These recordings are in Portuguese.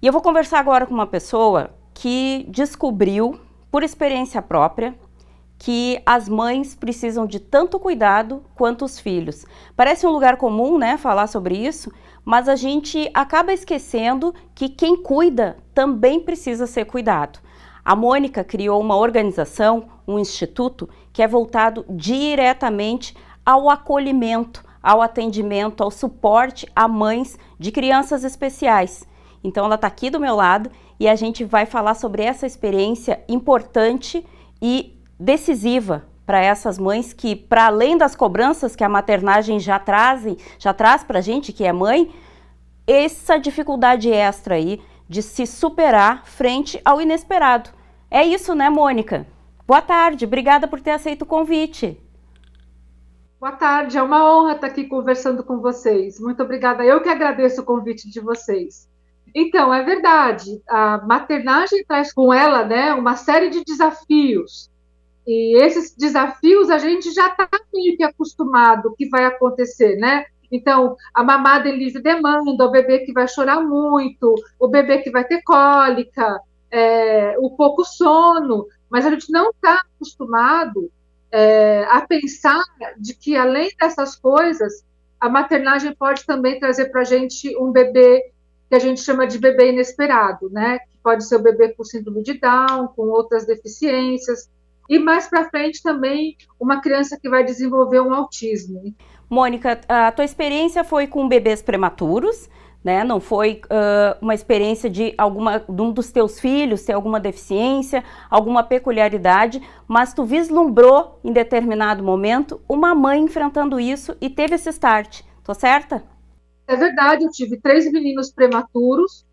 E eu vou conversar agora com uma pessoa que descobriu, por experiência própria, que as mães precisam de tanto cuidado quanto os filhos. Parece um lugar comum, né, falar sobre isso, mas a gente acaba esquecendo que quem cuida também precisa ser cuidado. A Mônica criou uma organização, um instituto, que é voltado diretamente ao acolhimento, ao atendimento, ao suporte a mães de crianças especiais. Então ela está aqui do meu lado e a gente vai falar sobre essa experiência importante e decisiva para essas mães que, para além das cobranças que a maternagem já traz para a gente, que é mãe, essa dificuldade extra aí de se superar frente ao inesperado. É isso, né, Mônica? Boa tarde, obrigada por ter aceito o convite. Boa tarde, é uma honra estar aqui conversando com vocês. Muito obrigada. Eu que agradeço o convite de vocês. Então, é verdade, a maternagem traz com ela, né, uma série de desafios. E esses desafios a gente já está meio que acostumado que vai acontecer, né? Então, a mamada em livre demanda, o bebê que vai chorar muito, o bebê que vai ter cólica, o pouco sono, mas a gente não está acostumado a pensar de que, além dessas coisas, a maternagem pode também trazer para a gente um bebê que a gente chama de bebê inesperado, né? Que pode ser o bebê com síndrome de Down, com outras deficiências, e mais para frente também uma criança que vai desenvolver um autismo. Mônica, a tua experiência foi com bebês prematuros, né? Não foi uma experiência de um dos teus filhos ter alguma deficiência, alguma peculiaridade, mas tu vislumbrou em determinado momento uma mãe enfrentando isso e teve esse start. Tô certa? É verdade, eu tive 3 meninos prematuros.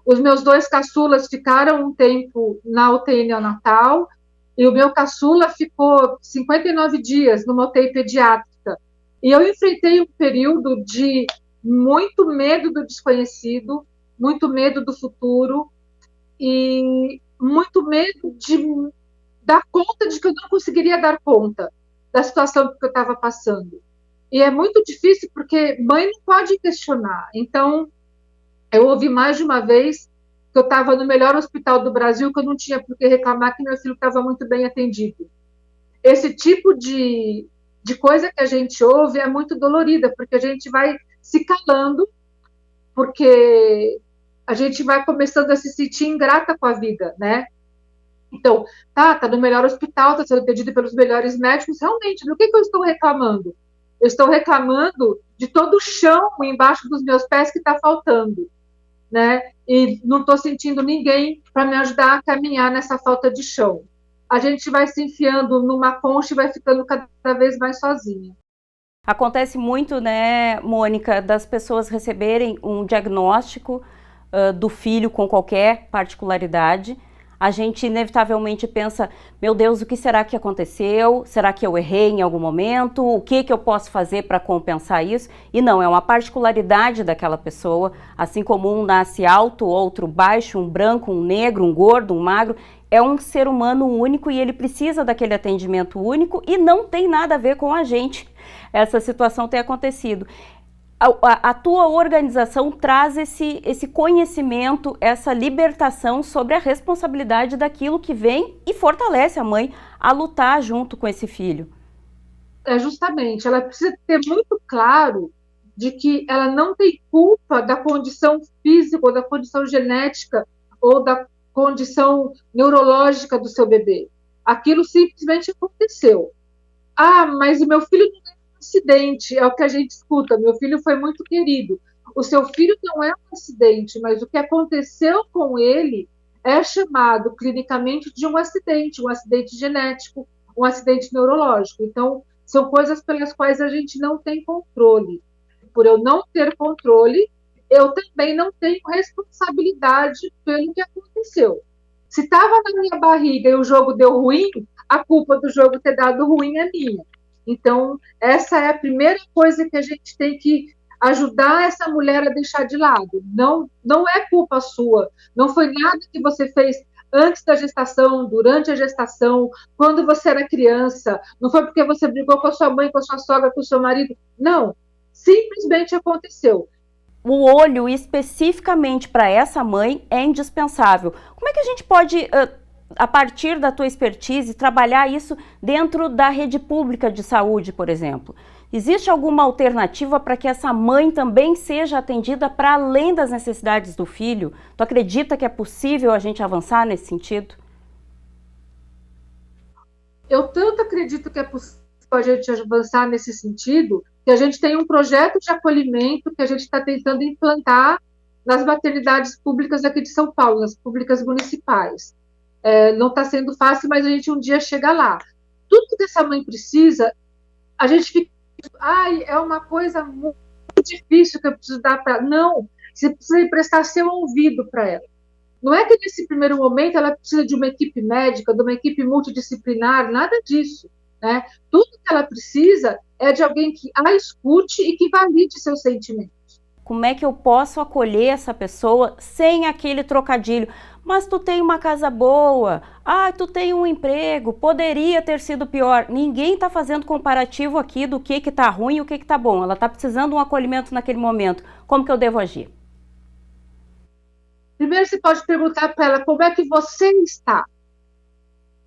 Os meus 2 caçulas ficaram um tempo na UTI neonatal e o meu caçula ficou 59 dias numa UTI pediátrica. E eu enfrentei um período de muito medo do desconhecido, muito medo do futuro e muito medo de dar conta de que eu não conseguiria dar conta da situação que eu estava passando. E é muito difícil porque mãe não pode questionar. Então, eu ouvi mais de uma vez que eu estava no melhor hospital do Brasil, que eu não tinha por que reclamar, que meu filho estava muito bem atendido. Esse tipo de coisa que a gente ouve é muito dolorida, porque a gente vai se calando, porque a gente vai começando a se sentir ingrata com a vida, né? Então, tá no melhor hospital, tá sendo atendido pelos melhores médicos, realmente, do que eu estou reclamando? Eu estou reclamando de todo o chão embaixo dos meus pés que está faltando, né? E não estou sentindo ninguém para me ajudar a caminhar nessa falta de chão. A gente vai se enfiando numa concha e vai ficando cada vez mais sozinha. Acontece muito, né, Mônica, das pessoas receberem um diagnóstico do filho com qualquer particularidade. A gente inevitavelmente pensa, meu Deus, o que será que aconteceu? Será que eu errei em algum momento? O que eu posso fazer para compensar isso? E não, é uma particularidade daquela pessoa, assim como um nasce alto, outro baixo, um branco, um negro, um gordo, um magro. É um ser humano único e ele precisa daquele atendimento único e não tem nada a ver com a gente essa situação ter acontecido. A tua organização traz esse conhecimento, essa libertação sobre a responsabilidade daquilo que vem e fortalece a mãe a lutar junto com esse filho. Justamente, ela precisa ter muito claro de que ela não tem culpa da condição física, ou da condição genética, ou da condição neurológica do seu bebê. Aquilo simplesmente aconteceu. Ah, mas o meu filho não é um acidente, é o que a gente escuta. Meu filho foi muito querido. O seu filho não é um acidente, mas o que aconteceu com ele é chamado clinicamente de um acidente genético, um acidente neurológico. Então, são coisas pelas quais a gente não tem controle. Por eu não ter controle, eu também não tenho responsabilidade pelo que aconteceu. Se estava na minha barriga e o jogo deu ruim, a culpa do jogo ter dado ruim é minha. Então, essa é a primeira coisa que a gente tem que ajudar essa mulher a deixar de lado. Não é culpa sua, não foi nada que você fez antes da gestação, durante a gestação, quando você era criança, não foi porque você brigou com a sua mãe, com a sua sogra, com o seu marido. Não, simplesmente aconteceu. o olho especificamente para essa mãe é indispensável. Como é que a gente pode, a partir da tua expertise, trabalhar isso dentro da rede pública de saúde, por exemplo? Existe alguma alternativa para que essa mãe também seja atendida para além das necessidades do filho? Tu acredita que é possível a gente avançar nesse sentido? Eu tanto acredito que é possível a gente avançar nesse sentido, que a gente tem um projeto de acolhimento que a gente está tentando implantar nas maternidades públicas aqui de São Paulo, nas públicas municipais. Não está sendo fácil, mas a gente um dia chega lá. Tudo que essa mãe precisa, a gente fica, é uma coisa muito difícil que eu preciso dar para ela. Não, você precisa emprestar seu ouvido para ela. Não é que nesse primeiro momento ela precisa de uma equipe médica, de uma equipe multidisciplinar, nada disso. Né? Tudo que ela precisa é de alguém que a escute e que valide seus sentimentos. Como é que eu posso acolher essa pessoa sem aquele trocadilho? Mas tu tem uma casa boa, tu tem um emprego, poderia ter sido pior. Ninguém está fazendo comparativo aqui do que está ruim e o que está bom. Ela está precisando de um acolhimento naquele momento. Como que eu devo agir? Primeiro você pode perguntar para ela como é que você está.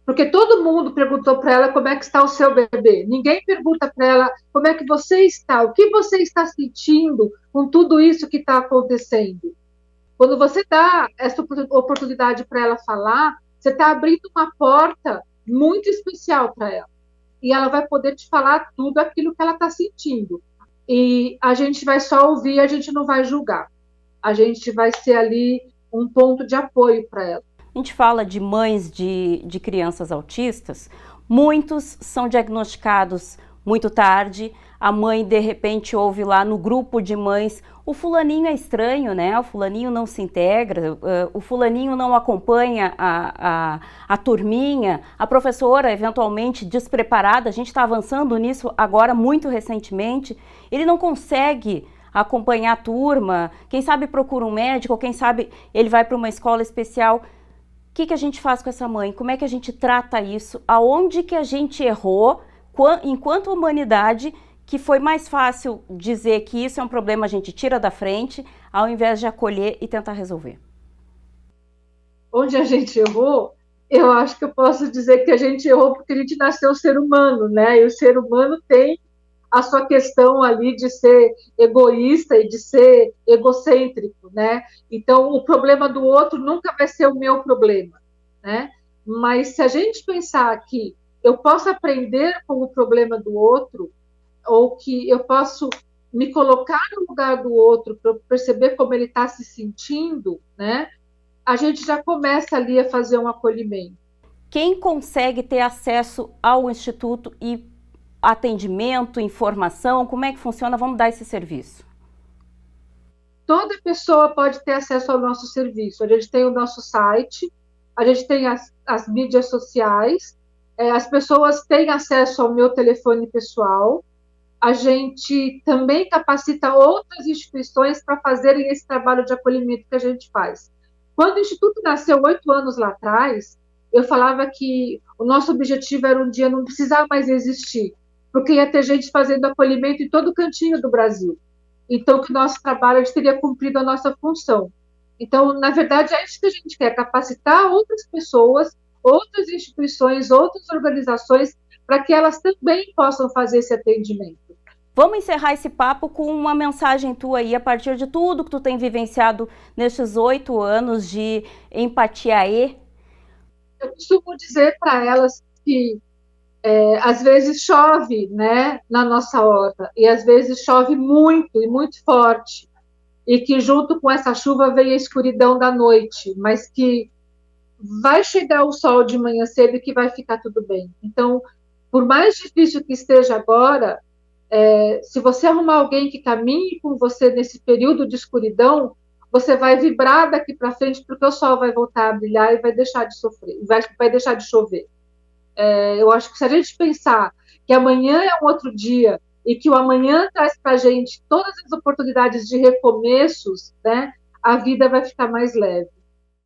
Porque todo mundo perguntou para ela como é que está o seu bebê. Ninguém pergunta para ela como é que você está, o que você está sentindo com tudo isso que está acontecendo. Quando você dá essa oportunidade para ela falar, você está abrindo uma porta muito especial para ela. E ela vai poder te falar tudo aquilo que ela está sentindo. E a gente vai só ouvir, a gente não vai julgar. A gente vai ser ali um ponto de apoio para ela. A gente fala de mães de crianças autistas, muitos são diagnosticados muito tarde, a mãe de repente ouve lá no grupo de mães, o fulaninho é estranho, né? O fulaninho não se integra, o fulaninho não acompanha a turminha, a professora eventualmente despreparada, a gente está avançando nisso agora muito recentemente, ele não consegue acompanhar a turma, quem sabe procura um médico, ou quem sabe ele vai para uma escola especial. O que a gente faz com essa mãe? Como é que a gente trata isso? Aonde que a gente errou, enquanto humanidade, que foi mais fácil dizer que isso é um problema, a gente tira da frente, ao invés de acolher e tentar resolver? Onde a gente errou, eu acho que eu posso dizer que a gente errou porque a gente nasceu ser humano, né? E o ser humano tem a sua questão ali de ser egoísta e de ser egocêntrico, né? Então, o problema do outro nunca vai ser o meu problema, né? Mas se a gente pensar que eu posso aprender com o problema do outro, ou que eu posso me colocar no lugar do outro para perceber como ele está se sentindo, né? A gente já começa ali a fazer um acolhimento. Quem consegue ter acesso ao Instituto e atendimento, informação, como é que funciona? Vamos dar esse serviço. Toda pessoa pode ter acesso ao nosso serviço. A gente tem o nosso site, a gente tem as mídias sociais, as pessoas têm acesso ao meu telefone pessoal, a gente também capacita outras instituições para fazerem esse trabalho de acolhimento que a gente faz. Quando o Instituto nasceu 8 anos lá atrás, eu falava que o nosso objetivo era um dia não precisar mais existir, porque ia ter gente fazendo acolhimento em todo cantinho do Brasil. Então, que o nosso trabalho, a gente teria cumprido a nossa função. Então, na verdade, é isso que a gente quer, capacitar outras pessoas, outras instituições, outras organizações, para que elas também possam fazer esse atendimento. Vamos encerrar esse papo com uma mensagem tua aí, a partir de tudo que tu tem vivenciado nestes 8 anos de Empatia E. Eu costumo dizer para elas que às vezes chove, né, na nossa horta, e às vezes chove muito e muito forte, e que junto com essa chuva vem a escuridão da noite, mas que vai chegar o sol de manhã cedo e que vai ficar tudo bem. Então, por mais difícil que esteja agora, se você arrumar alguém que caminhe com você nesse período de escuridão, você vai vibrar daqui para frente, porque o sol vai voltar a brilhar e vai deixar de sofrer, vai deixar de chover. Eu acho que se a gente pensar que amanhã é um outro dia e que o amanhã traz para a gente todas as oportunidades de recomeços, né, a vida vai ficar mais leve.